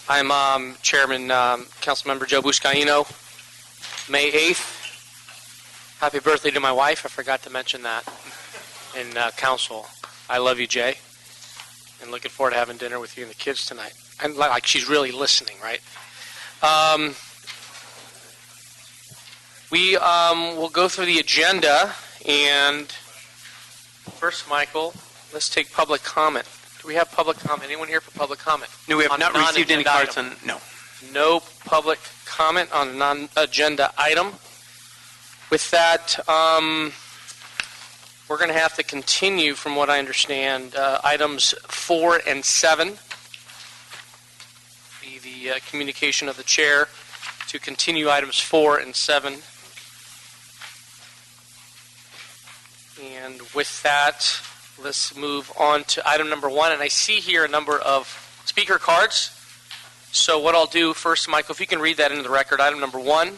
I'm Chairman Councilmember Joe Buscaino. May 8th. Happy birthday to my wife. I forgot to mention that in council. I love you, Jay. And looking forward to having dinner with you and the kids tonight. And like she's really listening, right? We will go through the agenda. And first, Michael, let's take public comment. Do we have public comment? Anyone here for public comment? No, we have not received any cards on. No. No public comment on a non-agenda item. With that, we're going to have to continue, from what I understand, items 4 and 7. Be the communication of the chair to continue items 4 and 7. And with that, let's move on to item number 1. And I see here a number of speaker cards. So what I'll do first, Michael, if you can read that into the record, item number 1,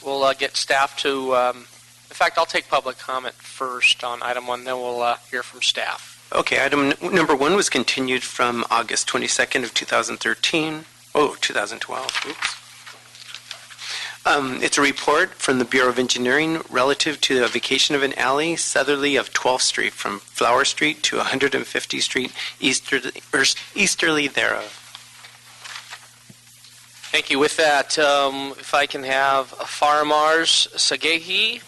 we'll get staff to, in fact, I'll take public comment first on item 1, then we'll hear from staff. Okay, item number 1 was continued from August 22nd of 2012. Oops. It's a report from the Bureau of Engineering relative to the vacation of an alley southerly of 12th Street from Flower Street to 150th Street easterly thereof. Thank you. With that, if I can have Faramars Sagehi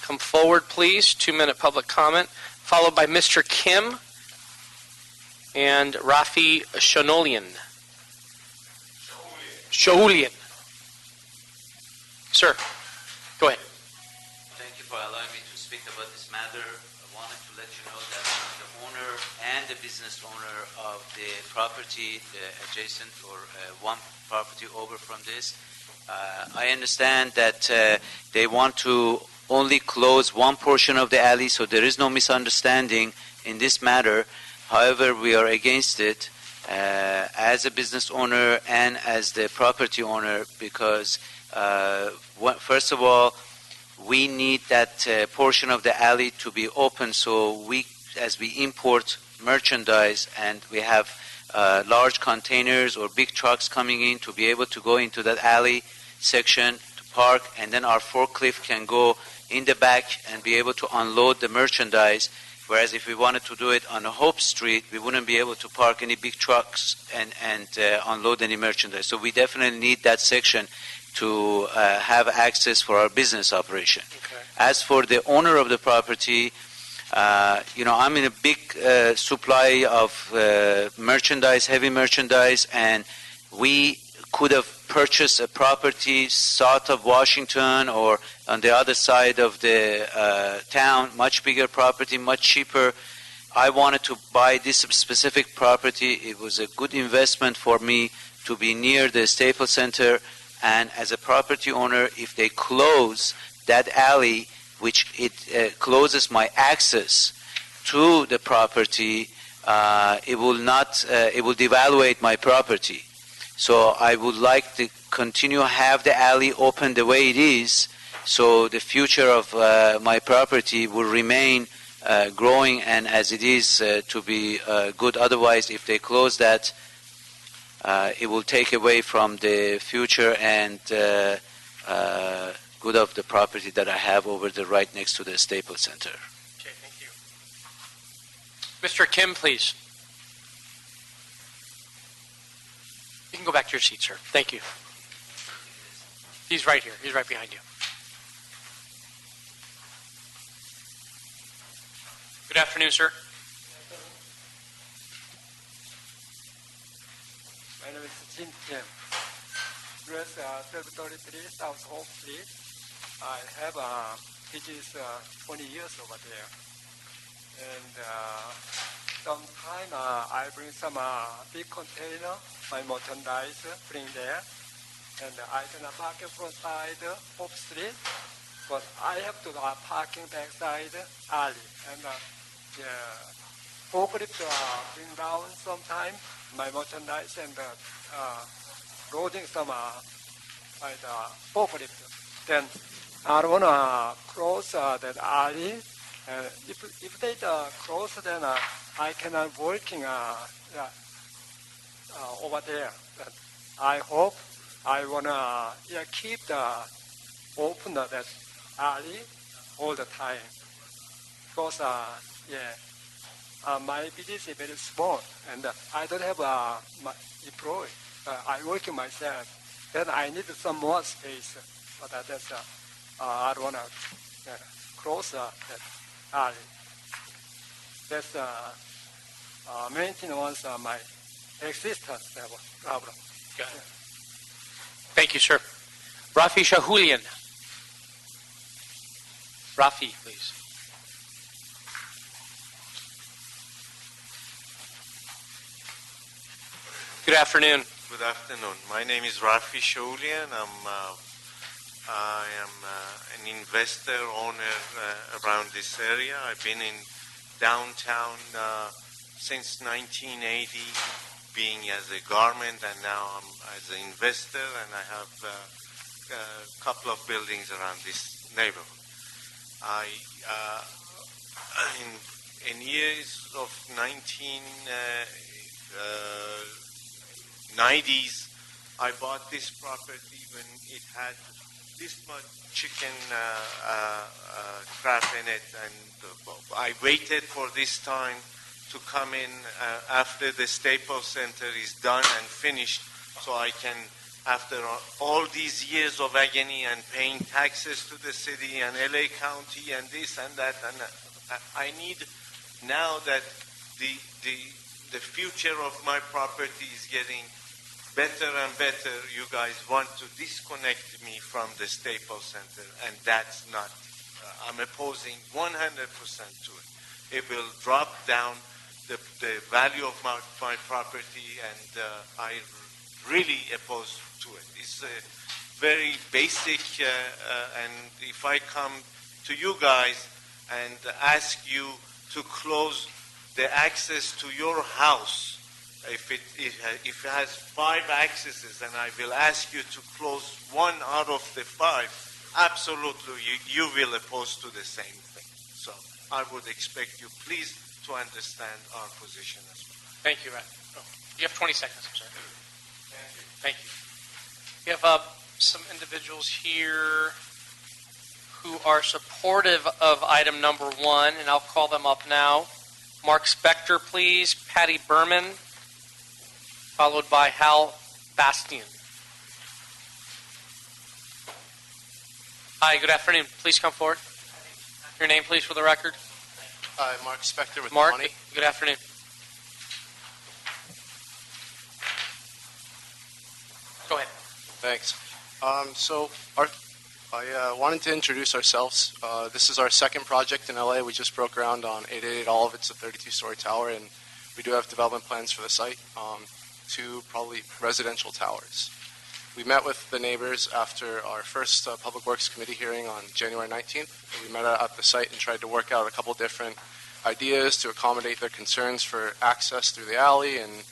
come forward, please. 2-minute public comment, followed by Mr. Kim and Rafi Shonolian. Shoulian. Sir, go ahead. Thank you for allowing me to speak about this matter. I wanted to let you know that the owner and the business owner of the property adjacent or one property over from this, I understand that they want to only close one portion of the alley, so there is no misunderstanding in this matter. However, we are against it as a business owner and as the property owner because first of all, we need that portion of the alley to be open so as we import merchandise and we have large containers or big trucks coming in to be able to go into that alley section to park, and then our forklift can go in the back and be able to unload the merchandise. Whereas if we wanted to do it on Hope Street, we wouldn't be able to park any big trucks and unload any merchandise. So we definitely need that section to have access for our business operation. Okay. As for the owner of the property, I'm in a big supply of merchandise, heavy merchandise, and we could have purchased a property south of Washington or on the other side of the town, much bigger property, much cheaper. I wanted to buy this specific property. It was a good investment for me to be near the Staples Center. And as a property owner, if they close that alley, which it closes my access to the property, it will devaluate my property. So I would like to continue to have the alley open the way it is, so the future of my property will remain growing and as it is to be good. Otherwise, if they close that, it will take away from the future and good of the property that I have over the right next to the Staples Center. Okay, thank you. Mr. Kim, please. You can go back to your seat, sir. Thank you. He's right here. He's right behind you. Good afternoon, sir. My name is Jin Kim. Address 1233 South Hope Street. I have business 20 years over there. And sometime I bring some big container, my merchandise, bring there. And I can park in front side Hope Street. But I have to parking backside alley. And forklift bring down sometime my merchandise and loading some by the forklift. Then I don't want to close that alley. If they close, then I cannot working over there. I hope I wanna keep the open that alley all the time because my business is very small and I don't have my employee. I work myself. Then I need some more space, but that's I don't wanna close that alley. That's maintenance my existence problem. Got it. Thank you, sir. Rafi Shahulian. Rafi, please. Good afternoon. Good afternoon. My name is Rafi Shahulian. I am an investor, owner around this area. I've been in downtown since 1980, being as a garment, and now I'm as an investor, and I have a couple of buildings around this neighborhood. In years of 90s, I bought this property when it had this much chicken crap in it, and I waited for this time to come in after the Staples Center is done and finished, so I can, after all these years of agony and paying taxes to the city and LA County and this and that, and I need now that the future of my property is getting better and better. You guys want to disconnect me from the Staples Center, and that's not. I'm opposing 100% to it. It will drop down the value of my property, and I really oppose to it. It's very basic, and if I come to you guys and ask you to close the access to your house, if it has 5 accesses, and I will ask you to close 1 out of the 5, absolutely you will oppose to the same thing. So I would expect you please to understand our position as well. Thank you, Rafi. Oh, you have 20 seconds, I'm sorry. Thank you. We have some individuals here who are supportive of item number 1, and I'll call them up now. Mark Spector, please. Patty Berman, followed by Hal Bastian. Hi, good afternoon. Please come forward. Your name, please, for the record. Mark Spector with Mark, Money. good afternoon. Go ahead. Thanks. I wanted to introduce ourselves. This is our second project in LA. We just broke ground on 888 Olive. It's a 32-story tower, and we do have development plans for the site, 2 probably residential towers. We met with the neighbors after our first Public Works Committee hearing on January 19th. We met at the site and tried to work out a couple different ideas to accommodate their concerns for access through the alley and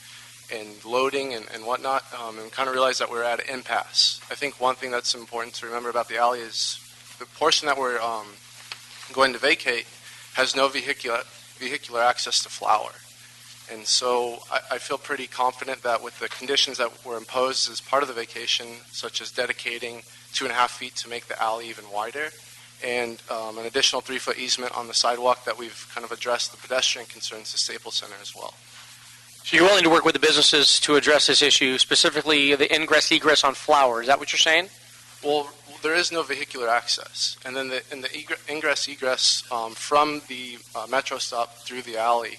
loading and whatnot, and kind of realized that we're at an impasse. I think one thing that's important to remember about the alley is the portion that we're going to vacate has no vehicular access to Flower. And so I feel pretty confident that with the conditions that were imposed as part of the vacation, such as dedicating 2.5 feet to make the alley even wider, and an additional 3-foot easement on the sidewalk, that we've kind of addressed the pedestrian concerns to Staples Center as well. So you're willing to work with the businesses to address this issue, specifically the ingress-egress on Flower. Is that what you're saying? Well, there is no vehicular access. And then the ingress-egress from the metro stop through the alley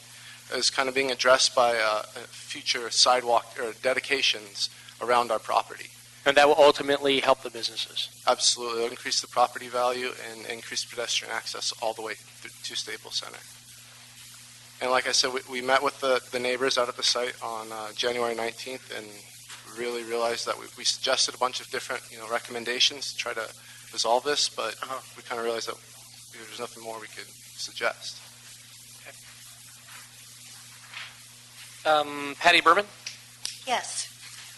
is kind of being addressed by future sidewalk or dedications around our property. And that will ultimately help the businesses? Absolutely. It'll increase the property value and increase pedestrian access all the way to Staples Center. And like I said, we met with the neighbors out at the site on January 19th and really realized that we suggested a bunch of different recommendations to try to resolve this, but we kind of realized that there's nothing more we could suggest. Okay. Patty Berman? Yes.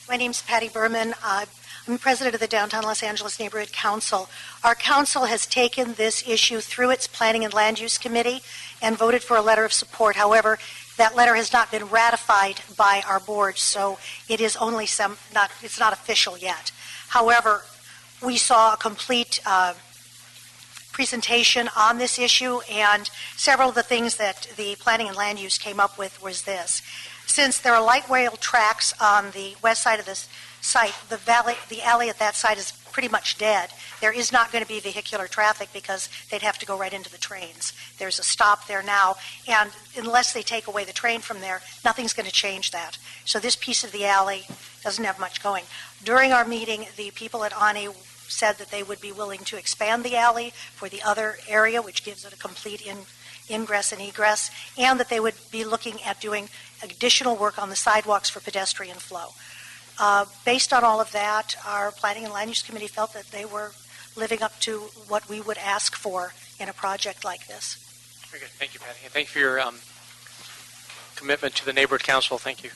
My name's Patty Berman. I'm president of the Downtown Los Angeles Neighborhood Council. Our council has taken this issue through its Planning and Land Use Committee and voted for a letter of support. However, That letter has not been ratified by our board, so it is only it's not official yet. However, we saw a complete presentation on this issue, and several of the things that the Planning and Land Use came up with was this. Since there are light rail tracks on the west side of this site, the alley at that side is pretty much dead. There is not going to be vehicular traffic because they'd have to go right into the trains. There's a stop there now, and unless they take away the train from there, nothing's going to change that. So this piece of the alley doesn't have much going. During our meeting, the people at ANI said that they would be willing to expand the alley for the other area, which gives it a complete ingress and egress, and that they would be looking at doing additional work on the sidewalks for pedestrian flow. Based on all of that, our Planning and Land Use Committee felt that they were living up to what we would ask for in a project like this. Very good. Thank you, Patty. And thank you for your commitment to the neighborhood council. Thank you.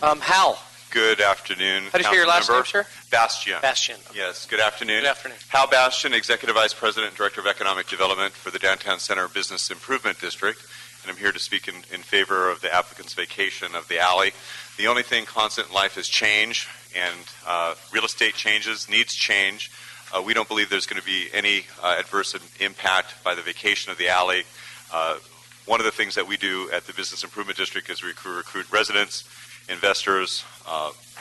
Hal. Good afternoon. How do you say your last name, sir? Bastian. Bastian. Yes, good afternoon. Good afternoon. Hal Bastian, Executive Vice President and Director of Economic Development for the Downtown Center Business Improvement District, and I'm here to speak in favor of the applicant's vacation of the alley. The only thing constant in life is change, and real estate changes, needs change. We don't believe there's going to be any adverse impact by the vacation of the alley. One of the things that we do at the Business Improvement District is recruit residents, investors,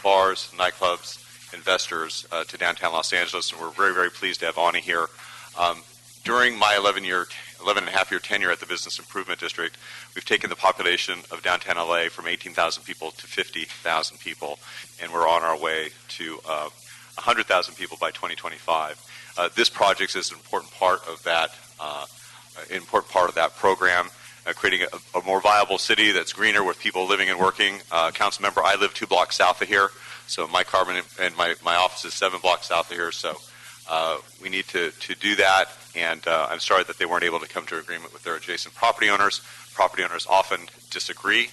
bars, nightclubs, investors to downtown Los Angeles, and we're very, very pleased to have Ani here. During my 11.5-year tenure at the Business Improvement District, we've taken the population of downtown LA from 18,000 people to 50,000 people, and we're on our way to 100,000 people by 2025. This project is an important part of that program. Creating a more viable city that's greener with people living and working. Council member, I live 2 blocks south of here, so my carbon and my office is 7 blocks south of here, so we need to do that, and I'm sorry that they weren't able to come to agreement with their adjacent property owners. Property owners often disagree,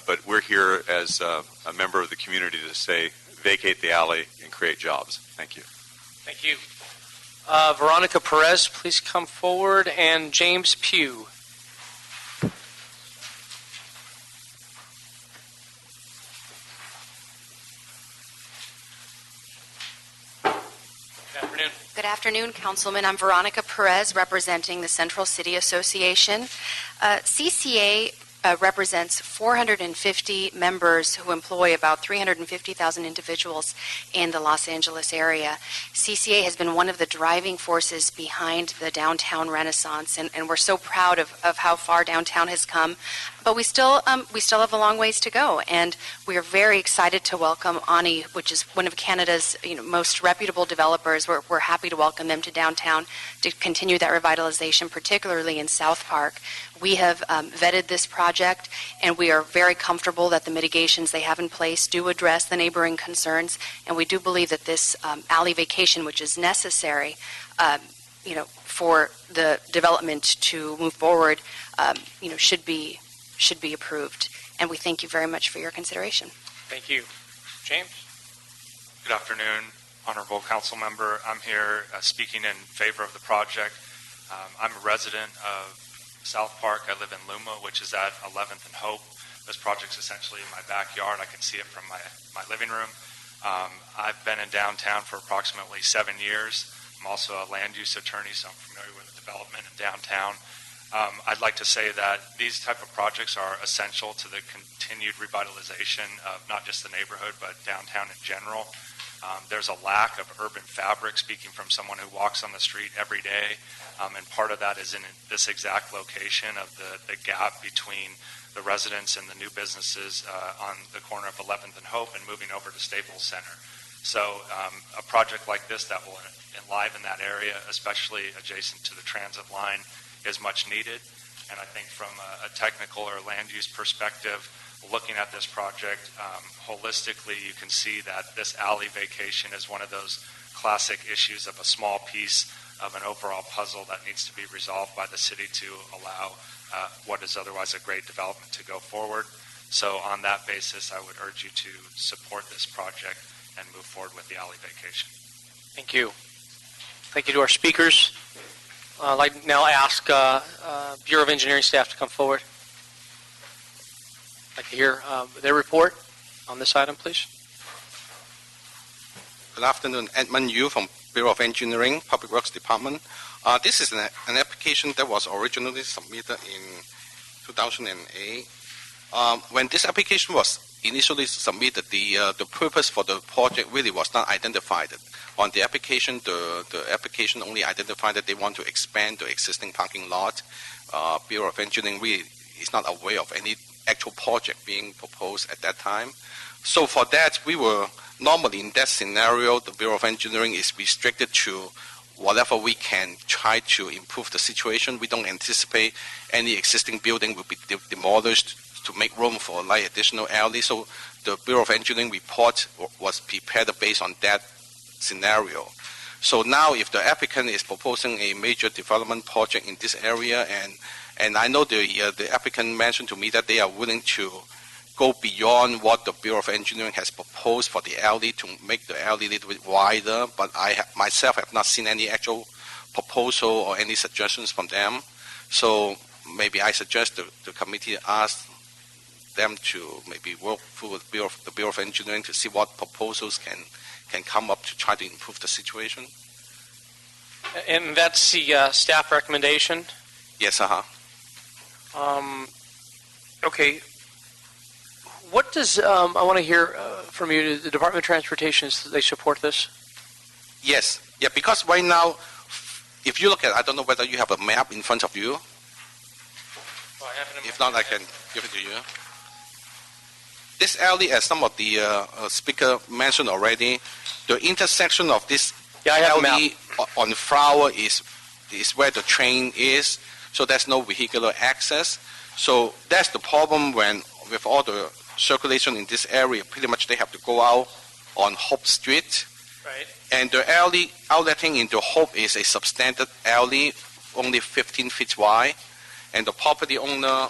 but we're here as a member of the community to say vacate the alley and create jobs. Thank you. Thank you. Veronica Perez, please come forward, and James Pugh. Good afternoon, Councilman. I'm Veronica Perez, representing the Central City Association. CCA represents 450 members who employ about 350,000 individuals in the Los Angeles area. CCA has been one of the driving forces behind the downtown renaissance, and we're so proud of how far downtown has come. But we still have a long ways to go, and we are very excited to welcome Ani, which is one of Canada's most reputable developers. We're happy to welcome them to downtown to continue that revitalization, particularly in South Park. We have vetted this project, and we are very comfortable that the mitigations they have in place do address the neighboring concerns, and we do believe that this alley vacation, which is necessary, for the development to move forward, should be approved. And we thank you very much for your consideration. Thank you. James? Good afternoon, Honorable Council Member. I'm here speaking in favor of the project. I'm a resident of South Park. I live in Luma, which is at 11th and Hope. This project's essentially in my backyard. I can see it from my living room. I've been in downtown for approximately 7 years. I'm also a land use attorney, so I'm familiar with the development in downtown. I'd like to say that these type of projects are essential to the continued revitalization of not just the neighborhood, but downtown in general. There's a lack of urban fabric, speaking from someone who walks on the street every day, and part of that is in this exact location of the gap between the residents and the new businesses on the corner of 11th and Hope and moving over to Staples Center. So a project like this that will enliven that area, especially adjacent to the transit line, is much needed. And I think from a technical or land use perspective, looking at this project holistically, you can see that this alley vacation is one of those classic issues of a small piece of an overall puzzle that needs to be resolved by the city to allow what is otherwise a great development to go forward. So on that basis, I would urge you to support this project and move forward with the alley vacation. Thank you. Thank you to our speakers. I'd like now ask Bureau of Engineering staff to come forward. hear their report on this item, please. Good afternoon, Edmund Yu from Bureau of Engineering, Public Works Department. This is an application that was originally submitted in 2008. When this application was initially submitted, the purpose for the project really was not identified. On the application, the application only identified that they want to expand the existing parking lot. Bureau of Engineering really is not aware of any actual project being proposed at that time. So for that, we were normally in that scenario, the Bureau of Engineering is restricted to whatever we can try to improve the situation. We don't anticipate any existing building will be demolished to make room for like additional alley. So the Bureau of Engineering report was prepared based on that scenario. So now if the applicant is proposing a major development project in this area, and I know the applicant mentioned to me that they are willing to go beyond what the Bureau of Engineering has proposed for the alley to make the alley a little bit wider, but I myself have not seen any actual proposal or any suggestions from them. So maybe I suggest the committee ask them to maybe work through the Bureau of Engineering to see what proposals can come up to try to improve the situation. And that's the staff recommendation? Yes, Okay. What does, I want to hear from you, the Department of Transportation, they support this? Yes. Yeah, because right now, if you look at, I don't know whether you have a map in front of you. Well, I have it in If not, I can give it to you. This alley, as some of the speaker mentioned already, the intersection of this alley on Flower is where the train is, so there's no vehicular access. So that's the problem when with all the circulation in this area, pretty much they have to go out on Hope Street. Right. And the alley outletting into Hope is a substandard alley, only 15 feet wide, and the property owner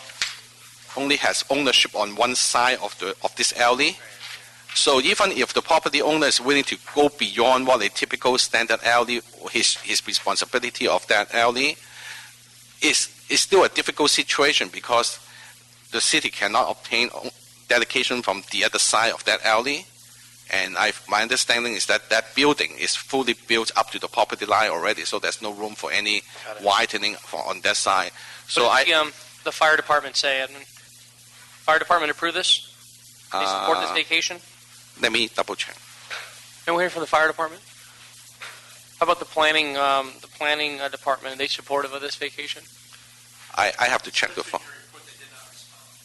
only has ownership on one side of this alley. So even if the property owner is willing to go beyond what a typical standard alley, his responsibility of that alley is still a difficult situation because the city cannot obtain dedication from the other side of that alley. And my understanding is that that building is fully built up to the property line already, so there's no room for any widening on that side. So what does the fire department say, Edmund? Fire department approve this? They support this vacation? Let me double check. And we'll hear from the fire department. How about the planning department? Are they supportive of this vacation? I have to check the phone.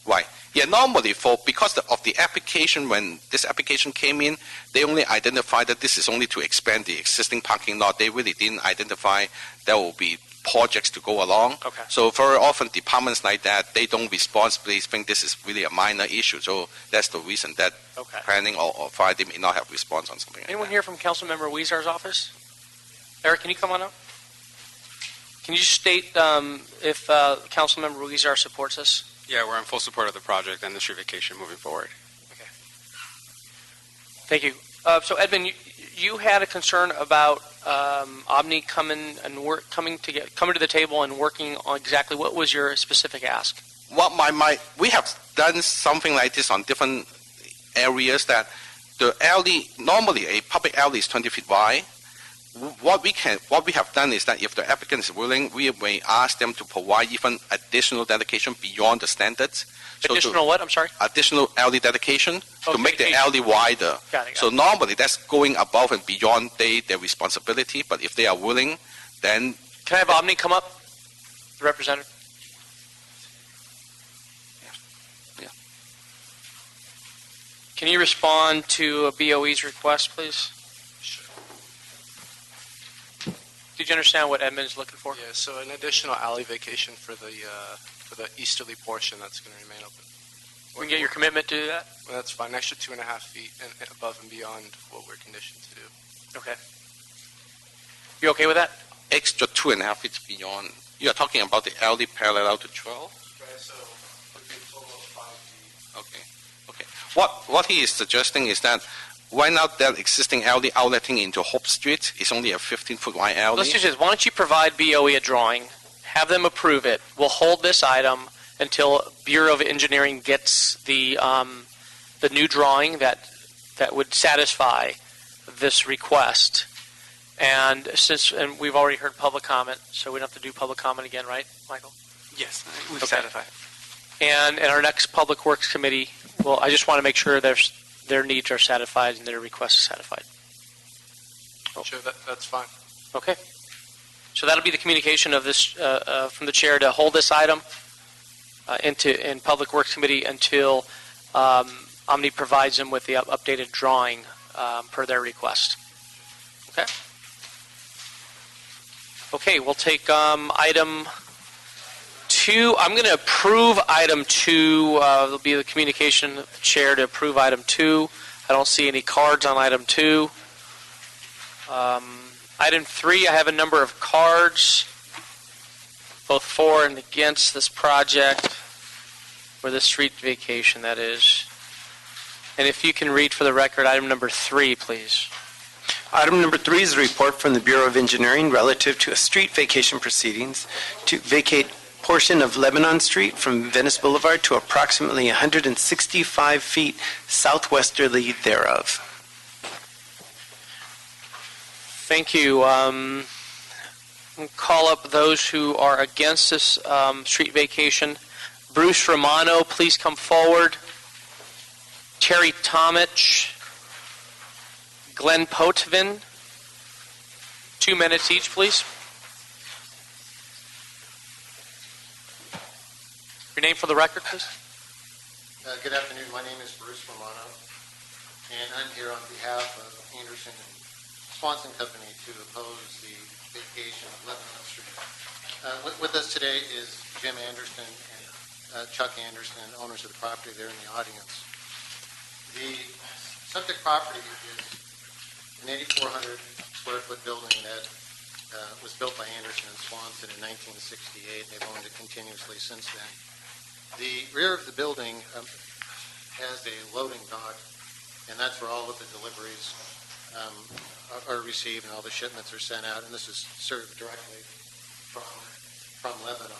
Right. Yeah, normally because of the application, when this application came in, they only identified that this is only to expand the existing parking lot. They really didn't identify there will be projects to go along. Okay. So very often departments like that, they don't responsibly think this is really a minor issue. So that's the reason that planning or fire, they may not have response on something. Anyone here from Councilmember Weezar's office? Eric, can you come on up? Can you state if Councilmember Weezar supports this? Yeah, we're in full support of the project and the street vacation moving forward. Okay. Thank you. So, Edmund, you had a concern about Omni coming to the table and working on exactly what was your specific ask? Well, we have done something like this on different areas that the alley, normally a public alley is 20 feet wide. What we have done is that if the applicant is willing, we may ask them to provide even additional dedication beyond the standards. Additional what? I'm sorry? Additional alley dedication to make the alley wider. Got it. So normally that's going above and beyond their responsibility, but if they are willing, then... Can I have Omni come up? The representative? Yeah. Can you respond to BOE's request, please? Did you understand what Edmund's looking for? Yeah, so an additional alley vacation for the easterly portion that's going to remain open. We can get your commitment to do that? Well, that's fine. An extra 2.5 feet and above and beyond what we're conditioned to do. Okay. You okay with that? Extra 2.5 feet beyond. You are talking about the alley parallel to 12? Right, so it would be a total of 5 feet. Okay. What he is suggesting is that why not that existing alley outletting into Hope Street is only a 15-foot wide alley? Let's do this. Why don't you provide BOE a drawing, have them approve it. We'll hold this item, until Bureau of Engineering gets the new drawing that would satisfy this request. And we've already heard public comment, so we don't have to do public comment again, right, Michael? Yes, we've Okay. satisfied. And in our next Public Works Committee, well, I just want to make sure their needs are satisfied and their request is satisfied. Sure, that's fine. Okay. So that'll be the communication of this from the chair to hold this item in Public Works Committee until Omni provides them with the updated drawing per their request. Okay. Okay, we'll take item 2. I'm going to approve item 2. There'll be the communication of the chair to approve item 2. I don't see any cards on item 2. Item 3, I have a number of cards, both for and against this project, for the street vacation, that is. And if you can read for the record, item number 3, please. Item number 3 is a report from the Bureau of Engineering relative to a street vacation proceedings to vacate portion of Lebanon Street from Venice Boulevard to approximately 165 feet southwesterly thereof. Thank you. I'll call up those who are against this street vacation. Bruce Romano, please come forward. Terry Tomich. Glenn Potvin. 2 minutes each, please. Your name for the record, please. Good afternoon. My name is Bruce Romano, and I'm here on behalf of Anderson and Swanson Company to oppose the vacation of Lebanon Street. With us today is Jim Anderson and Chuck Anderson, owners of the property there in the audience. The subject property is an 8,400 square foot building that was built by Anderson and Swanson in 1968. They've owned it continuously since then. The rear of the building has a loading dock, and that's where all of the deliveries are received and all the shipments are sent out, and this is served directly from Lebanon.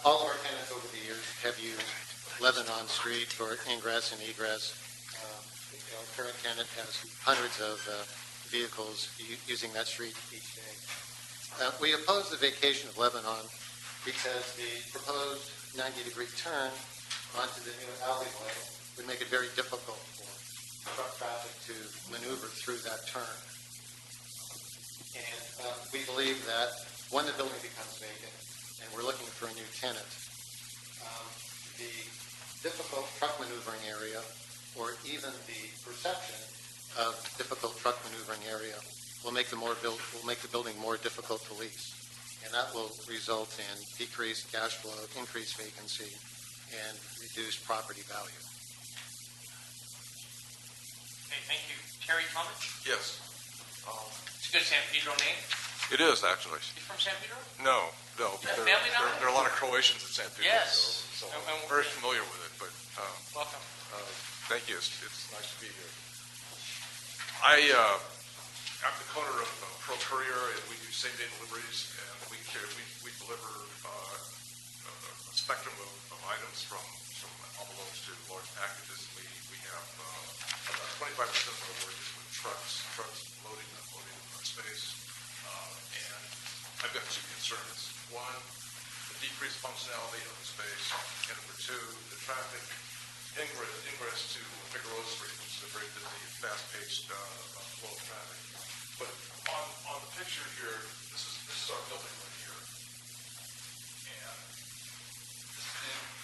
All of our tenants over the years have used Lebanon Street for ingress and egress. Our current tenant has hundreds of vehicles using that street each day. We oppose the vacation of Lebanon because the proposed 90-degree turn onto the new alleyway would make it very difficult for truck traffic to maneuver through that turn. And we believe that when the building becomes vacant and we're looking for a new tenant, the difficult truck maneuvering area or even the perception of difficult truck maneuvering area will make the building more difficult to lease. And that will result in decreased cash flow, increased vacancy, and reduced property value. Okay, thank you. Terry Tomich? Yes. It's a good San Pedro name. It is, actually. You from San Pedro? No. You have family down there? There are a lot of Croatians in San Pedro. Yes. So I'm very familiar with it. But welcome. Thank you. It's nice to be here. I'm the owner of Pro Courier, and we do same-day deliveries, and we deliver a spectrum of items from envelopes to large packages. We have about 25% of our work is with trucks loading and unloading space. And I've got 2 concerns. One, the decreased functionality of the space, and number 2, the traffic ingress to Figueroa Street, which is a very busy, fast-paced flow of traffic. But on the picture here, this is our building right here, and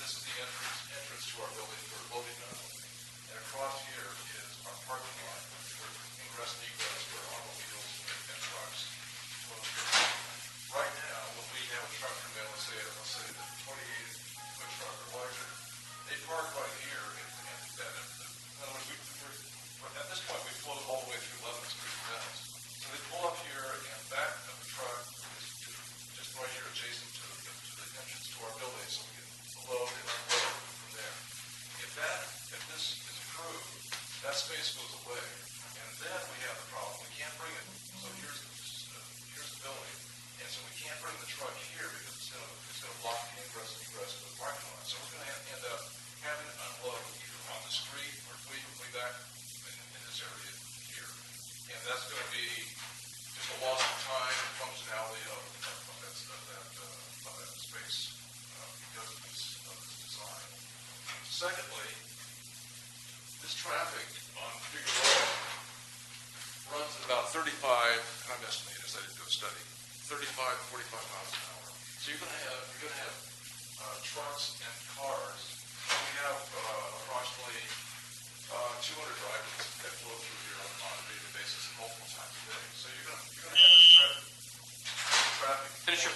this is the entrance to our building for loading and unloading. And across here is our parking lot for ingress and egress for automobiles and trucks. Right now, when we have a truck come in, let's say the 28-foot truck or larger, they park right here, and in other words, at this point we flow all the way through 11th Street Venice. So they pull up here, and back of the truck is just right here adjacent to the entrance to our building, so we can load and unload from there. If this is approved, that space goes away, and then we have the problem. We can't bring it. So here's the building, and so we can't bring the truck here because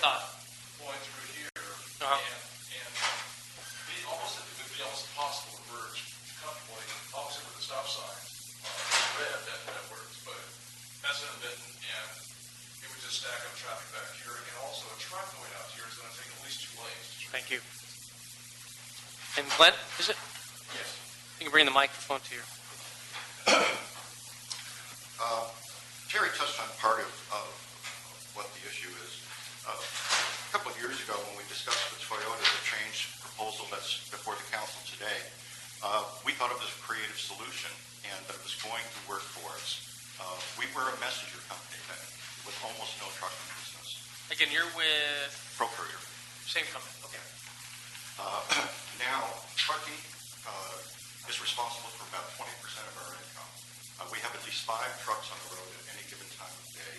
thought. going through here, Uh-huh. and it would be almost impossible to merge comfortably, obviously with the stop sign, red, that works, but that's intermittent, and it would just stack up traffic back here, and also a truck going out here is going to take at least 2 lanes. Thank you. And Glenn, is it? Yes. You can bring the microphone to you. Terry touched on part of what the issue is. A couple of years ago, when we discussed the Toyota, the change proposal that's before the council today, we thought it was a creative solution and that it was going to work for us. We were a messenger company then, with almost no trucking business. Again, you're with Procurator. same company. Okay. Now, trucking is responsible for about 20% of our income. We have at least 5 trucks on the road at any given time of day.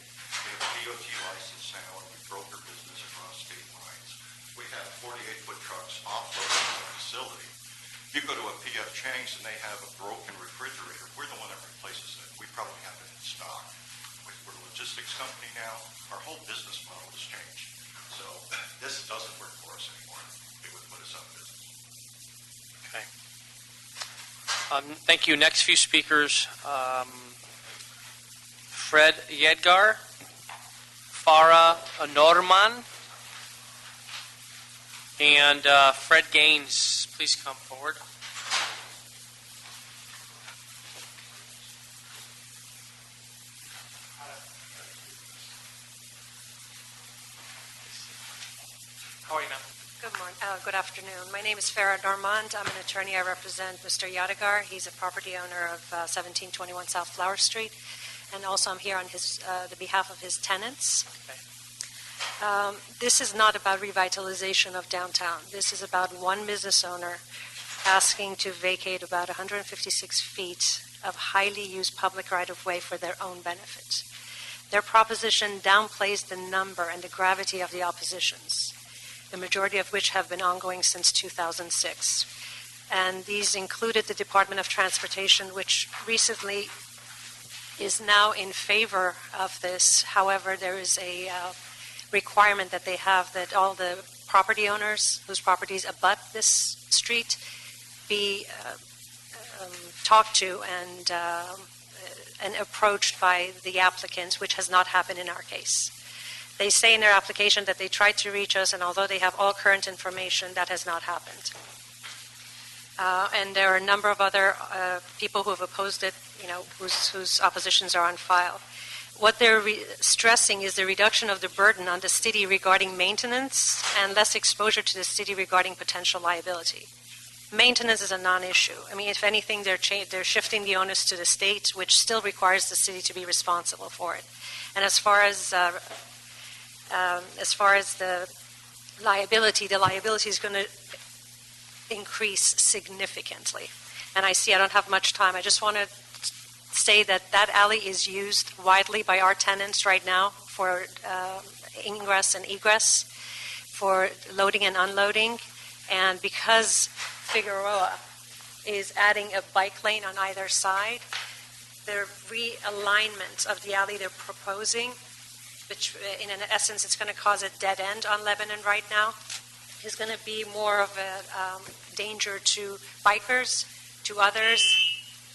We have a DOT license now, and we broker business across state lines. We have 48-foot trucks offloaded from the facility. If you go to a PF Chang's and they have a broken refrigerator, we're the one that replaces it. We probably have it in stock. We're a logistics company now. Our whole business model has changed. So this doesn't work for us anymore. It would put us out of business. Okay. Thank you. Next few speakers, Fred Yedgar, Farah Norman, and Fred Gaines. Please come forward. How are you, ma'am? Good morning. Good afternoon. My name is Farah Normand. I'm an attorney. I represent Mr. Yadigar. He's a property owner of 1721 South Flower Street, and also I'm here on the behalf of his tenants. Okay. This is not about revitalization of downtown. This is about one business owner asking to vacate about 156 feet of highly used public right-of-way for their own benefit. Their proposition downplays the number and the gravity of the oppositions, the majority of which have been ongoing since 2006. And these included the Department of Transportation, which recently is now in favor of this. However, there is a requirement that they have that all the property owners whose properties abut this street be talked to and approached by the applicants, which has not happened in our case. They say in their application that they tried to reach us, and although they have all current information, that has not happened. And there are a number of other people who have opposed it, whose oppositions are on file. What they're stressing is the reduction of the burden on the city regarding maintenance and less exposure to the city regarding potential liability. Maintenance is a non-issue. I mean, if anything, they're shifting the onus to the state, which still requires the city to be responsible for it. And as far as the liability is going to increase significantly. And I don't have much time. I just want to say that alley is used widely by our tenants right now for ingress and egress, for loading and unloading. And because Figueroa is adding a bike lane on either side, the realignment of the alley they're proposing, which in essence it's going to cause a dead end on Lebanon right now, is going to be more of a danger to bikers, to others,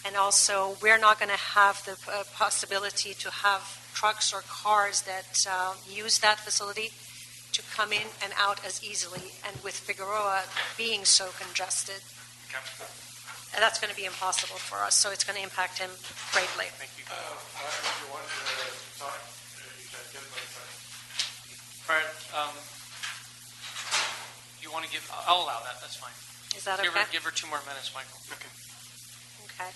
and also we're not going to have the possibility to have trucks or cars that use that facility to come in and out as easily, and with Figueroa being so congested, that's going to be impossible for us, so it's going to impact him greatly. Thank you. If you want time, you can get my time. Fred, you want to give? I'll allow that. That's fine. Is that okay? Give her 2 more minutes, Michael. Okay.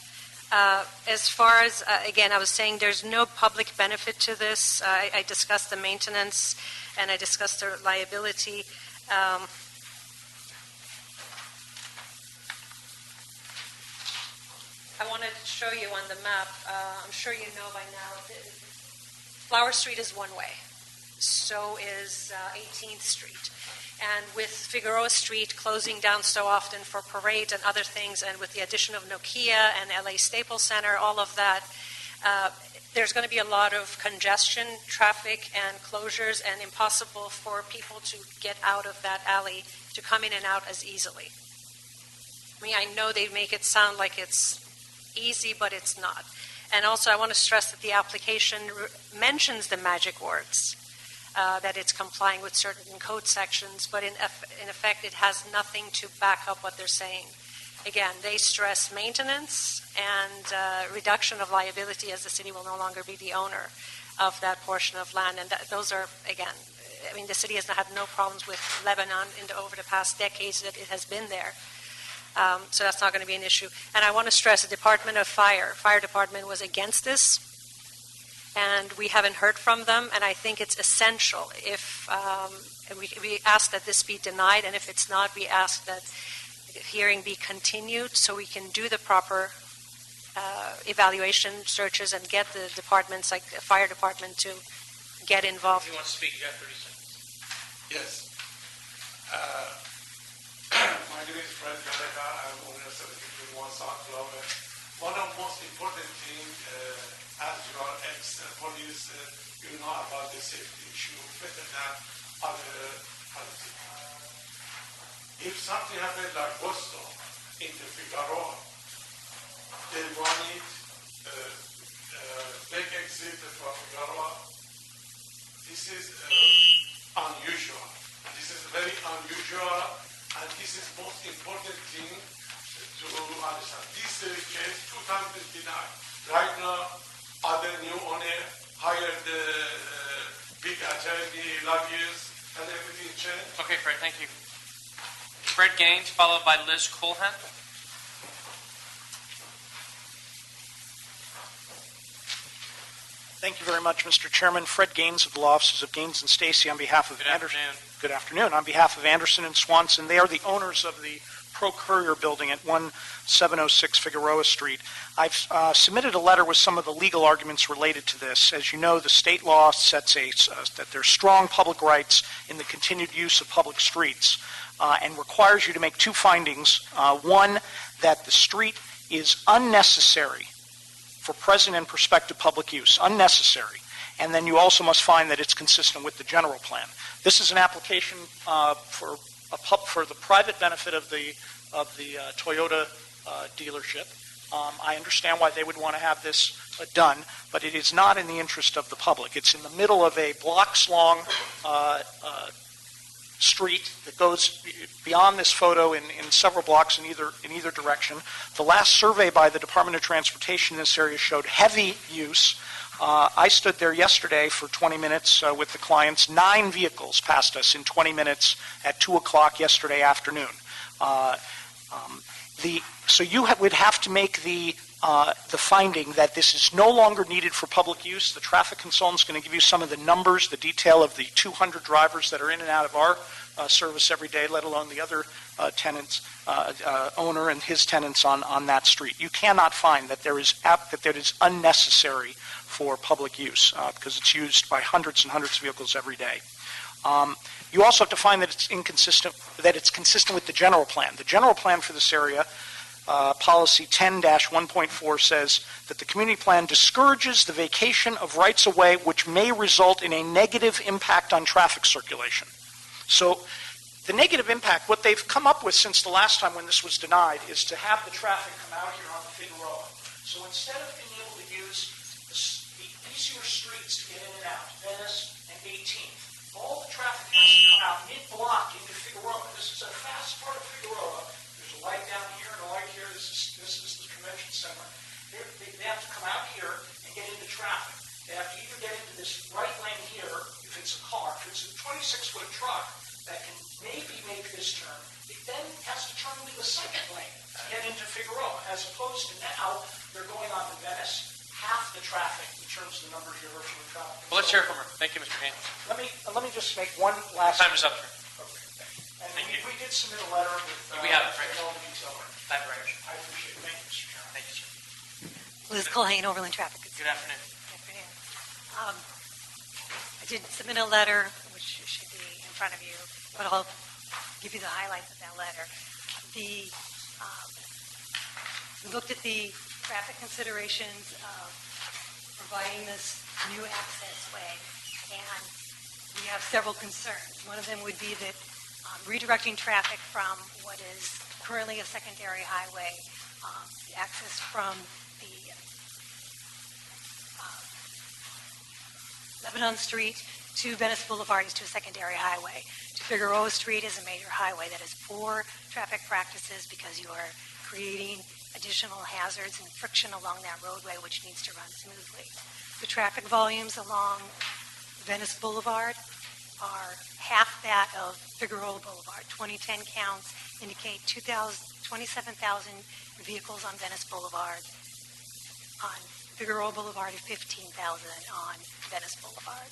As far as, again, I was saying there's no public benefit to this. I discussed the maintenance and I discussed the liability. I wanted to show you on the map, I'm sure you know by now, Flower Street is one way. So is 18th Street. And with Figueroa Street closing down so often for parades and other things, and with the addition of Nokia and LA Staples Center, all of that, There's going to be a lot of congestion, traffic, and closures, and impossible for people to get out of that alley, to come in and out as easily. I mean, I know they make it sound like it's easy, but it's not. And also, I want to stress that the application mentions the magic words, that it's complying with certain code sections, but in effect, it has nothing to back up what they're saying. Again, they stress maintenance and reduction of liability, as the city will no longer be the owner of that portion of land. And those are, again, I mean, the city has had no problems with Lebanon over the past decades that it has been there. So that's not going to be an issue. And I want to stress the Department of Fire Department was against this, and we haven't heard from them, and I think it's essential if we ask that this be denied, and if it's not, we ask that the hearing be continued so we can do the proper evaluation searches and get the departments, like the fire department, to get involved. If you want to speak, you have 30 seconds. Yes. My name is Fred Garega. I'm owner of 73 South Clover. One of the most important things, as you are ex-police, you know about the safety issue better than other politics. If something happened like Boston in the Figueroa, they wanted big exit from Figueroa. This is unusual. This is very unusual, and this is the most important thing to understand. This case, 2 times is denied. Right now, other new owner hired big attorney, lobbyists, and everything changed. Okay, Fred, thank you. Fred Gaines, followed by Liz Coolhan. Thank you very much, Mr. Chairman. Fred Gaines of the Law Offices of Gaines and Stacy on behalf of Anderson. Good afternoon. On behalf of Anderson and Swanson, they are the owners of the Pro Courier building at 1706 Figueroa Street. I've submitted a letter with some of the legal arguments related to this. As you know, the state law sets that there's strong public rights in the continued use of public streets and requires you to make 2 findings. One, that the street is unnecessary for present and prospective public use, unnecessary. And then you also must find that it's consistent with the general plan. This is an application for the private benefit of the Toyota dealership. I understand why they would want to have this done, but it is not in the interest of the public. It's in the middle of a blocks-long street that goes beyond this photo in several blocks in either direction. The last survey by the Department of Transportation in this area showed heavy use. I stood there yesterday for 20 minutes with the clients. 9 vehicles passed us in 20 minutes at 2 o'clock yesterday afternoon. So you would have to make the finding that this is no longer needed for public use. The traffic consultant is going to give you some of the numbers, the detail of the 200 drivers that are in and out of our service every day, let alone the other tenants, owner and his tenants on that street. You cannot find that that is unnecessary for public use because it's used by hundreds and hundreds of vehicles every day. You also have to find that it's consistent with the general plan. The general plan for this area, policy 10-1.4, says that the community plan discourages the vacation of rights-of-way which may result in a negative impact on traffic circulation. So the negative impact, what they've come up with since the last time when this was denied, is to have the traffic come out here on the Figueroa. So instead of being able to use the easier streets to get in and out, Venice and 18th, all the traffic has to come out mid-block into Figueroa. This is a fast part of Figueroa. There's a light down here and a light here. This is the convention center. They have to come out here and get into traffic. They have to either get into this right lane here, if it's a car. If it's a 26-foot truck that can maybe make this turn, it then has to turn into the second lane to get into Figueroa, as opposed to now they're going on to Venice, half the traffic in terms of the number of your virtual traffic. Well, let's hear from her. Thank you, Mr. Haynes. Let me just make one last... Time is up, sir. And we did submit a letter with... We have it, right? All the detail. Thank you very much. I appreciate it. Thank you, Mr. Chairman. Thank you, sir. Liz Colhane, Overland Traffic. Good afternoon. I did submit a letter, which should be in front of you, but I'll give you the highlights of that letter. We looked at the traffic considerations of providing this new access way, and we have several concerns. One of them would be that redirecting traffic from what is currently a secondary highway, the access from the Lebanon Street to Venice Boulevard is to a secondary highway. To Figueroa Street is a major highway that has poor traffic practices because you are creating additional hazards and friction along that roadway, which needs to run smoothly. The traffic volumes along Venice Boulevard are half that of Figueroa Boulevard. 2010 counts indicate 27,000 vehicles on Venice Boulevard. On Figueroa Boulevard, 15,000 on Venice Boulevard.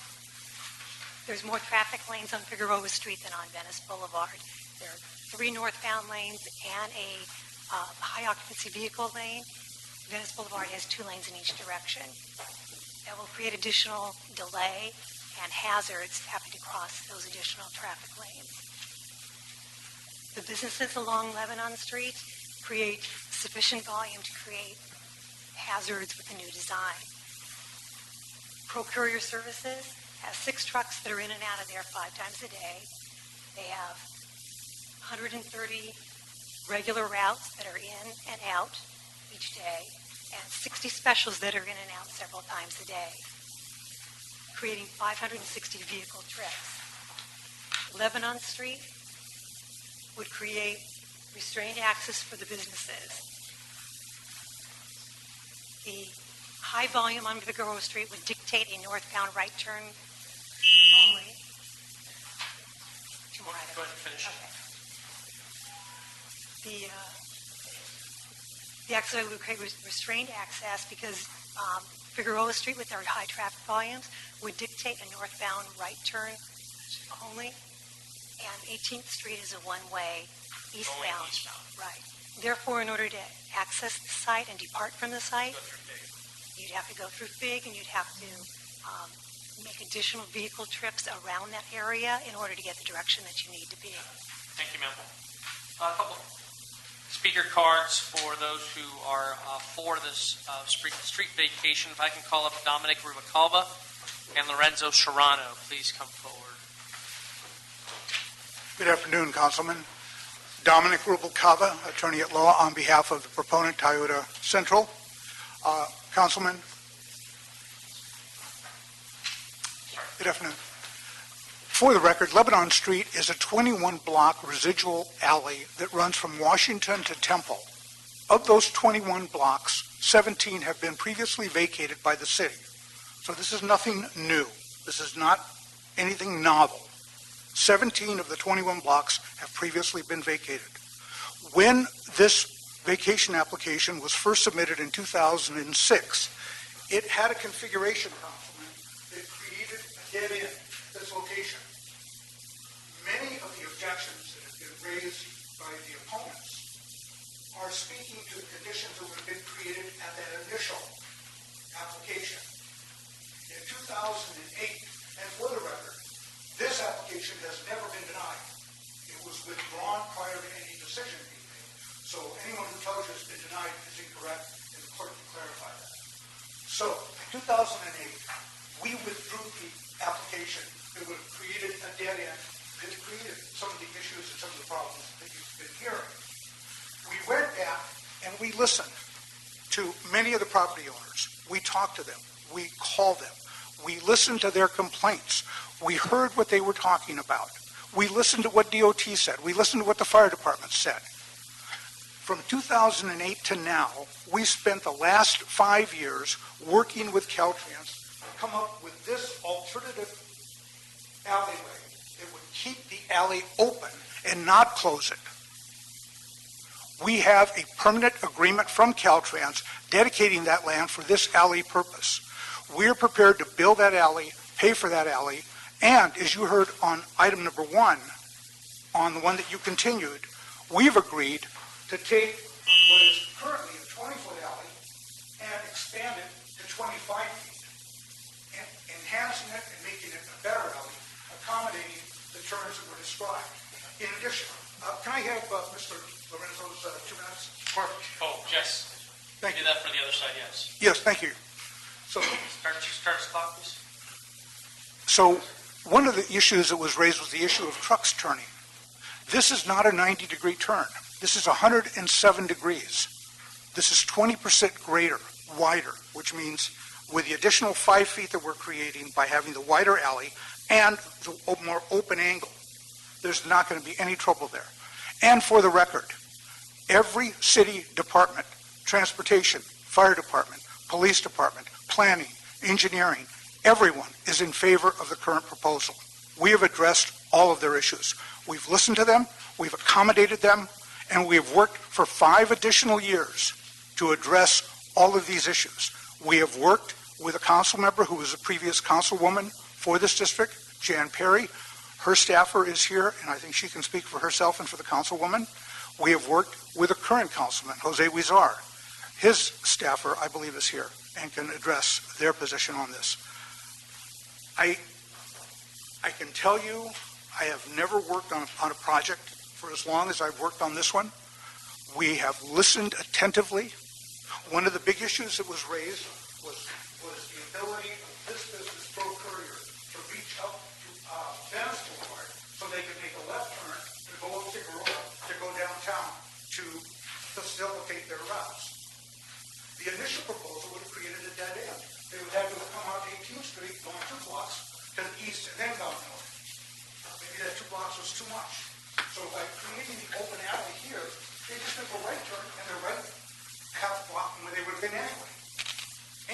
There's more traffic lanes on Figueroa Street than on Venice Boulevard. There are 3 northbound lanes and a high occupancy vehicle lane. Venice Boulevard has 2 lanes in each direction. That will create additional delay and hazards having to cross those additional traffic lanes. The businesses along Lebanon Street create sufficient volume to create hazards with the new design. Pro Courier Services has 6 trucks that are in and out of there 5 times a day. They have 130 regular routes that are in and out each day, and 60 specials that are in and out several times a day, creating 560 vehicle trips. Lebanon Street would create restrained access for the businesses. The high volume on Figueroa Street would dictate a northbound right turn only. 2 more items. Go ahead and finish. Okay. The access would create restrained access because Figueroa Street, with their high traffic volumes, would dictate a northbound right turn only, and 18th Street is a one-way eastbound. Right. Therefore, in order to access the site and depart from the site, you'd have to go through FIG, and you'd have to make additional vehicle trips around that area in order to get the direction that you need to be. Thank you, ma'am. A couple speaker cards for those who are for this street vacation. If I can call up Dominic Rubicalva and Lorenzo Serrano, please come forward. Good afternoon, Councilman. Dominic Rubalcava, attorney at law on behalf of the proponent Toyota Central. Councilman, good afternoon. For the record, Lebanon Street is a 21-block residual alley that runs from Washington to Temple. Of those 21 blocks, 17 have been previously vacated by the city. So this is nothing new. This is not anything novel. 17 of the 21 blocks have previously been vacated. When this vacation application was first submitted in 2006, it had a configuration, Councilman, that created a dead end at this location. Many of the objections that have been raised by the opponents are speaking to the conditions that would have been created at that initial application. In 2008, and for the record, this application has never been denied. It was withdrawn prior to any decision being made. So anyone who tells you it's been denied is incorrect, and the clerk can clarify that. So in 2008, we withdrew the application that would have created a dead end that created some of the issues and some of the problems that you've been hearing. We went back and we listened to many of the property owners. We talked to them. We called them. We listened to their complaints. We heard what they were talking about. We listened to what DOT said. We listened to what the fire department said. From 2008 to now, we spent the last 5 years working with Caltrans to come up with this alternative alleyway that would keep the alley open and not close it. We have a permanent agreement from Caltrans dedicating that land for this alley purpose. We're prepared to build that alley, pay for that alley, and as you heard on item number 1, on the one that you continued, we've agreed to take what is currently a 20-foot alley and expand it to 25 feet, and enhancing it and making it a better alley, accommodating the terms that were described. In addition, can I have Mr. Lorenzo's 2 minutes? Perfect. Oh, yes. Thank you. Do that for the other side, yes. Yes, thank you. So, Start us clock, please. so one of the issues that was raised was the issue of trucks turning. This is not a 90-degree turn. This is 107 degrees. This is 20% greater, wider, which means with the additional 5 feet that we're creating by having the wider alley and the more open angle, there's not going to be any trouble there. And for the record, every city department, transportation, fire department, police department, planning, engineering, everyone is in favor of the current proposal. We have addressed all of their issues. We've listened to them, we've accommodated them, and we have worked for 5 additional years to address all of these issues. We have worked with a council member who was a previous councilwoman for this district, Jan Perry. Her staffer is here, and I think she can speak for herself and for the councilwoman. We have worked with a current councilman, Jose Huizar. His staffer, I believe, is here and can address their position on this. I can tell you, I have never worked on a project for as long as I've worked on this one. We have listened attentively. One of the big issues that was raised was the ability of this business, Pro Courier, to reach up to Venice Boulevard so they could make a left turn to go up Figueroa to go downtown to facilitate their routes. The initial proposal would have created a dead end. They would have to come out 18th Street, going 2 blocks to the east, and then go north. Maybe that 2 blocks was too much. So by creating the open alley here, they just took a right turn and they're right half block from where they would have been anyway.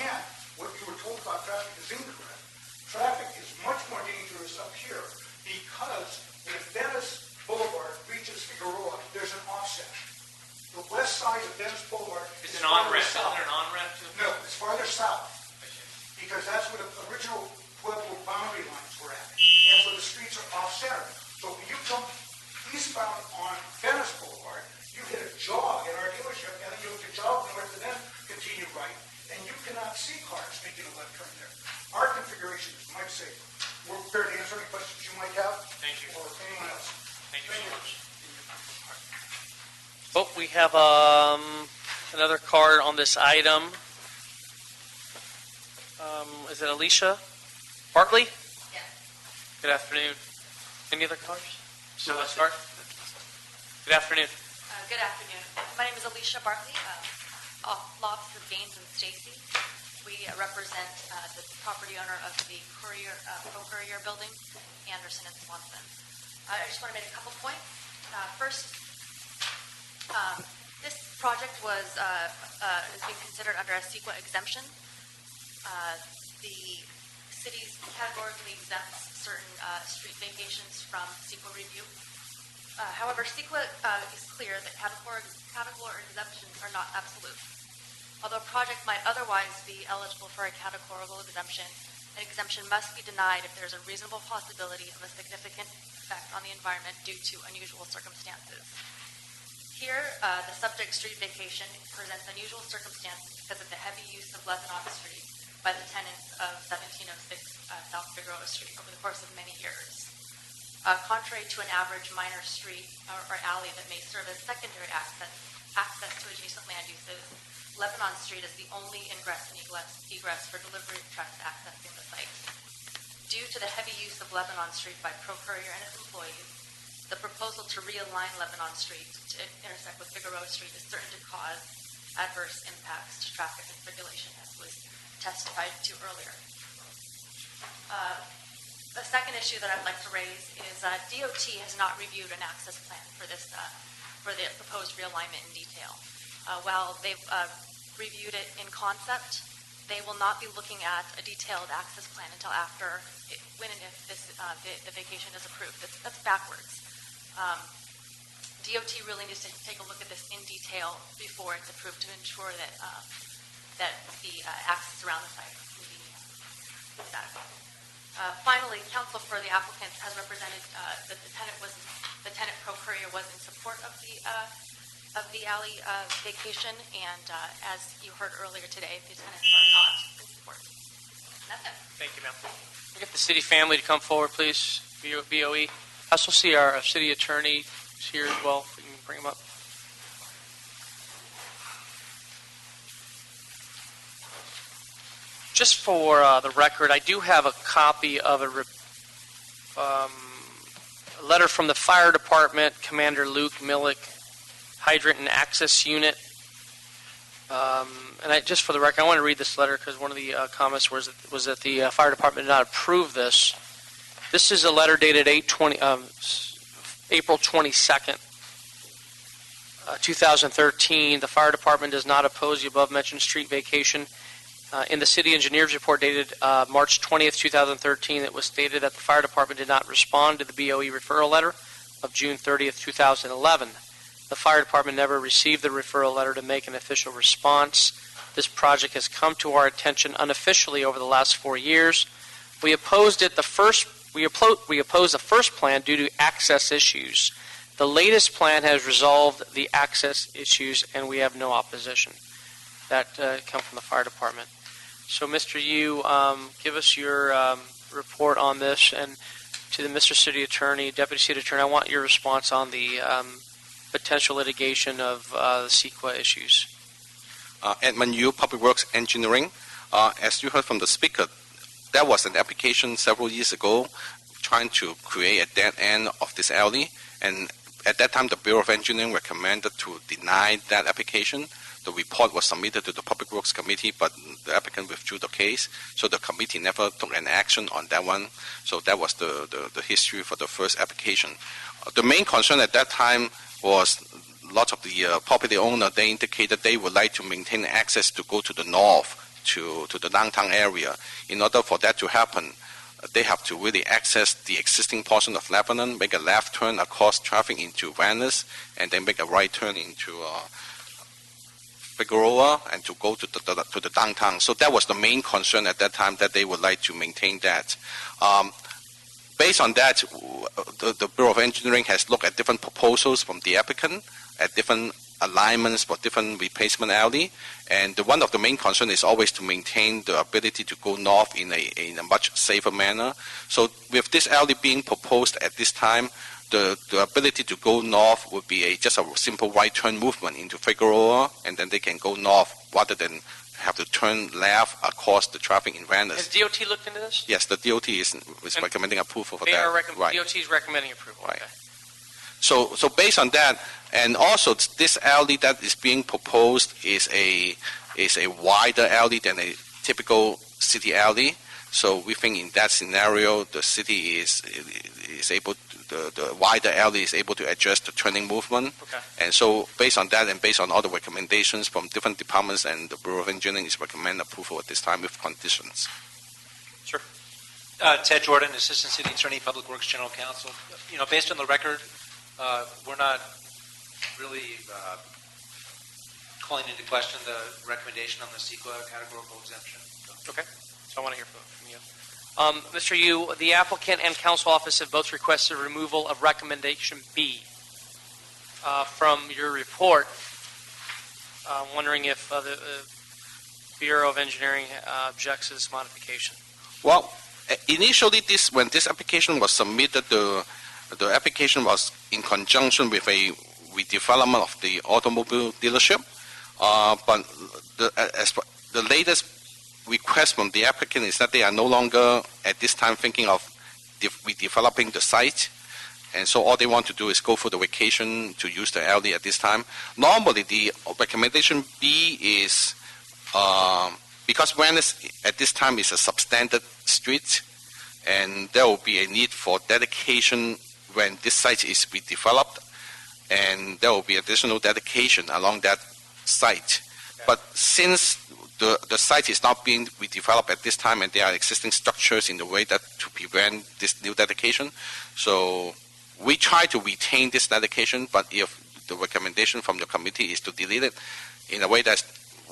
And what you were told about traffic is incorrect. Traffic is much more dangerous up here because when Venice Boulevard reaches Figueroa, there's an offset. The west side of Venice Boulevard is an on-ramp. Is there an on-ramp to it? No, it's farther south because that's where the original Pueblo boundary lines were at. And so the streets are off-center. So when you come eastbound on Venice Boulevard, you hit a jog at our dealership, and then you have to jog north and then continue right, and you cannot see cars making a left turn there. Our configuration is much safer. We're prepared to answer any questions you might have. Thank you. Or anyone else. Thank you so much. Oh, we have another card on this item. Is it Alicia Bartley? Yes. Good afternoon. Any other cards? So let's start. Good afternoon. Good afternoon. My name is Alicia Bartley, law office of Gaines and Stacy. We represent the property owner of the Pro Courier building, Anderson and Swanson. I just want to make a couple points. First, this project is being considered under a CEQA exemption. The city categorically exempts certain street vacations from CEQA review. However, CEQA is clear that categorical exemptions are not absolute. Although a project might otherwise be eligible for a categorical exemption, an exemption must be denied if there is a reasonable possibility of a significant effect on the environment due to unusual circumstances. Here, the subject street vacation presents unusual circumstances because of the heavy use of Lebanon Street by the tenants of 1706 South Figueroa Street over the course of many years. Contrary to an average minor street or alley that may serve as secondary access to adjacent land uses, Lebanon Street is the only ingress and egress for delivery trucks accessing the site. Due to the heavy use of Lebanon Street by Pro Courier and its employees, the proposal to realign Lebanon Street to intersect with Figueroa Street is certain to cause adverse impacts to traffic and circulation, as was testified to earlier. The second issue that I'd like to raise is DOT has not reviewed an access plan for this for the proposed realignment in detail. While they've reviewed it in concept, they will not be looking at a detailed access plan until after when and if the vacation is approved. That's backwards. DOT really needs to take a look at this in detail before it's approved to ensure that that the access around the site can be adequate. Finally, counsel for the applicant has represented that the tenant Pro Courier was in support of the alley vacation, and as you heard earlier today, the tenants are not in support. And that's it. Thank you, ma'am. Can I get the city family to come forward, please? BOE. I also see our city attorney is here as well. If we can bring him up. Just for the record, I do have a copy of a letter from the fire department, Commander Luke Millick, Hydrant and Access Unit. Just for the record, I want to read this letter because one of the comments was that the fire department did not approve this. This is a letter dated April 22nd, 2013. The fire department does not oppose the above-mentioned street vacation. In the city engineer's report dated March 20th, 2013, it was stated that the fire department did not respond to the BOE referral letter of June 30th, 2011. The fire department never received the referral letter to make an official response. This project has come to our attention unofficially over the last 4 years. We opposed the first plan due to access issues. The latest plan has resolved the access issues, and we have no opposition. That come from the fire department. So, Mr. Yu, give us your report on this, and to the Mr. City Attorney, Deputy City Attorney, I want your response on the potential litigation of the CEQA issues. Edmund Yu, Public Works Engineering. As you heard from the speaker, there was an application several years ago trying to create a dead end of this alley, and at that time the Bureau of Engineering recommended to deny that application. The report was submitted to the Public Works Committee, but the applicant withdrew the case, so the committee never took an action on that one. So that was the history for the first application. The main concern at that time was lots of the property owner, they indicated they would like to maintain access to go to the north, to the downtown area. In order for that to happen, they have to really access the existing portion of Lebanon, make a left turn across traffic into Venice, and then make a right turn into Figueroa, and to go to the downtown. So that was the main concern at that time, that they would like to maintain that. Based on that, the Bureau of Engineering has looked at different proposals from the applicant, at different alignments for different replacement alley, and one of the main concerns is always to maintain the ability to go north in a much safer manner. So with this alley being proposed at this time, the ability to go north would be just a simple right turn movement into Figueroa, and then they can go north rather than have to turn left across the traffic in Venice. Has DOT looked into this? Yes, the DOT is recommending approval for that. Right. DOT is recommending approval. Right. Okay. So based on that, and also this alley that is being proposed is a wider alley than a typical city alley. So we think in that scenario, the city is able to, the wider alley is able to address the turning movement. Okay. And so based on that and based on all the recommendations from different departments, and the Bureau of Engineering is recommend approval at this time with conditions. Sure. Ted Jordan, Assistant City Attorney, Public Works General Counsel. Based on the record, we're not really calling into question the recommendation on the CEQA categorical exemption. Okay. So I want to hear from you. Mr. Yu, the applicant and council office have both requested removal of recommendation B from your report. I'm wondering if the Bureau of Engineering objects to this modification. Well, initially, when this application was submitted, the application was in conjunction with a redevelopment of the automobile dealership, but the latest request from the applicant is that they are no longer at this time thinking of redeveloping the site, and so all they want to do is go for the vacation to use the alley at this time. Normally, the recommendation B is because Venice at this time is a substandard street, and there will be a need for dedication when this site is redeveloped, and there will be additional dedication along that site. Okay. But since the site is not being redeveloped at this time, and there are existing structures in the way that to prevent this new dedication, so we try to retain this dedication, but if the recommendation from the committee is to delete it in a way that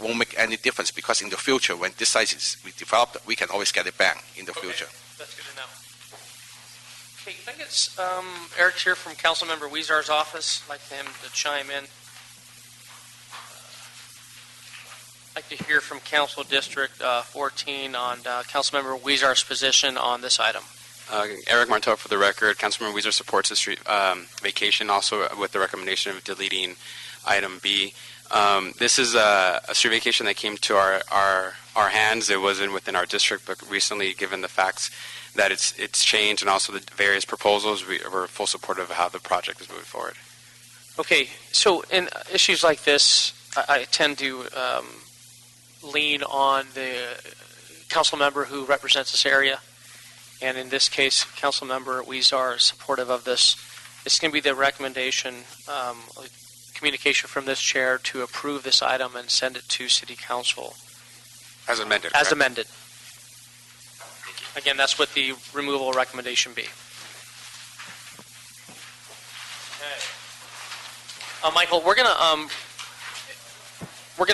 won't make any difference, because in the future, when this site is redeveloped, we can always get it back in the future. That's good to know. Okay, can I get Eric here from Councilmember Weezar's office? I'd like him to chime in. I'd like to hear from Council District 14 on Councilmember Weezar's position on this item. Eric Martel for the record. Councilmember Weezer supports the street vacation, also with the recommendation of deleting item B. This is a street vacation that came to our hands. It wasn't within our district, but recently, given the facts that it's changed and also the various proposals, we're full support of how the project is moving forward. Okay, so in issues like this, I tend to lean on the council member who represents this area. And in this case, council member Weezer is supportive of this. It's going to be the recommendation, communication from this chair to approve this item and send it to city council. As amended. As correct? amended. Again, that's what the removal recommendation be. Okay. Michael, we're gonna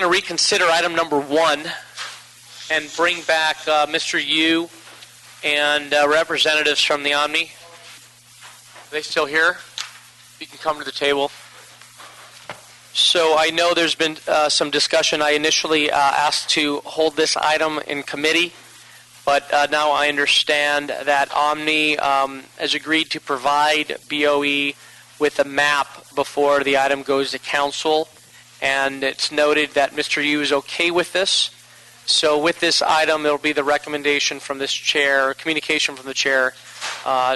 reconsider item number 1 and bring back Mr. Yu and representatives from the Omni. Are they still here? You can come to the table. So I know there's been some discussion. I initially asked to hold this item in committee, but now I understand that Omni has agreed to provide BOE with a map before the item goes to council, and it's noted that Mr. Yu is okay with this. So with this item, there will be the recommendation from this chair, communication from the chair,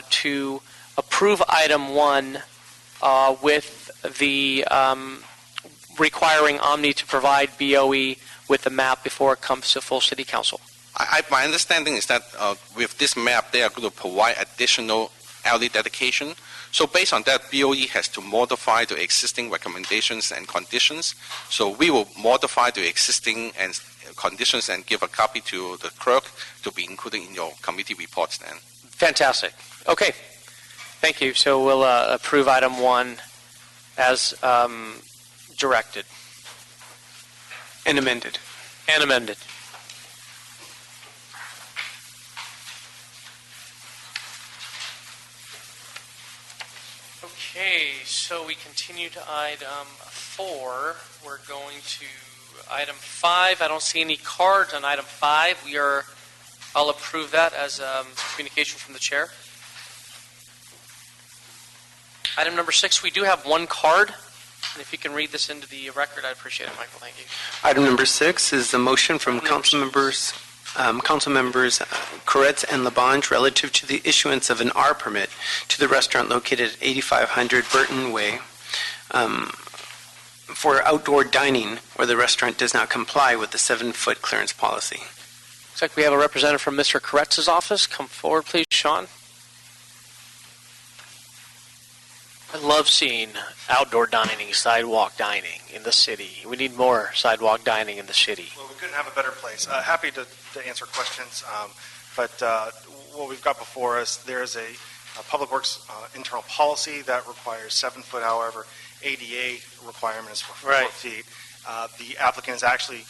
to approve item 1 with the requiring Omni to provide BOE with the map before it comes to full city council. My understanding is that with this map, they are going to provide additional alley dedication. So based on that, BOE has to modify the existing recommendations and conditions. So we will modify the existing and conditions and give a copy to the clerk to be included in your committee reports then. Fantastic. Okay. Thank you. So we'll approve item 1 as directed. And amended. And amended. Okay, so we continue to item 4. We're going to item 5. I don't see any cards on item 5. I'll approve that as communication from the chair. Item number 6, we do have 1 card. And if you can read this into the record, I'd appreciate it, Michael. Thank you. Item number 6 is the motion from council members Koretz and Labange relative to the issuance of an R permit to the restaurant located at 8500 Burton Way for outdoor dining where the restaurant does not comply with the 7-foot clearance policy. Looks like we have a representative from Mr. Koretz's office. Come forward, please, Sean. I love seeing outdoor dining, sidewalk dining in the city. We need more sidewalk dining in the city. Well, we couldn't have a better place. Happy to answer questions, but what we've got before us, there is a Public Works internal policy that requires 7 foot. However, ADA requirement is for 4 feet. The applicant is actually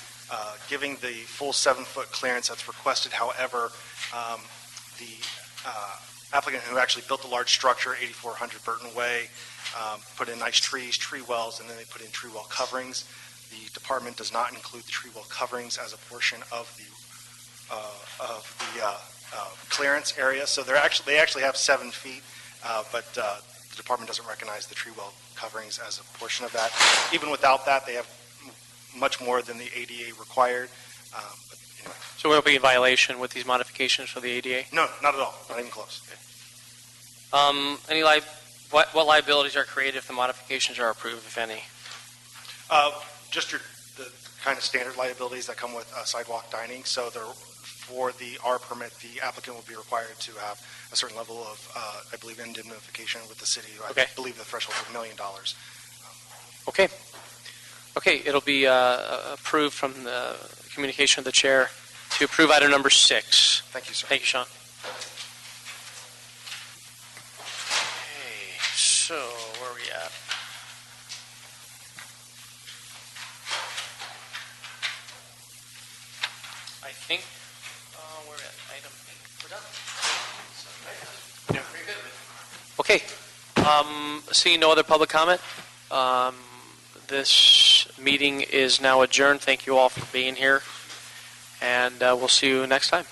giving the full 7 foot clearance that's requested. However, the applicant who actually built the large structure, 8400 Burton Way, put in nice trees, tree wells, and then they put in tree well coverings. The department does not include the tree well coverings as a portion of the clearance area. So they actually have 7 feet, but the department doesn't recognize the tree well coverings as a portion of that. Even without that, they have much more than the ADA required. But anyway. So we won't be in violation with these modifications for the ADA? No, not at all. Not even close. What liabilities are created if the modifications are approved, if any? Just the kind of standard liabilities that come with sidewalk dining. So for the R permit, the applicant will be required to have a certain level of, I believe, indemnification with the city. Okay. I believe the threshold is $1 million. Okay. Okay, it'll be approved from the communication of the chair to approve item number 6. Thank you, sir. Thank you, Sean. Okay, so where are we at? I think we're at item 8. We're done. Yeah. Very good. Okay. Seeing no other public comment, this meeting is now adjourned. Thank you all for being here, and we'll see you next time.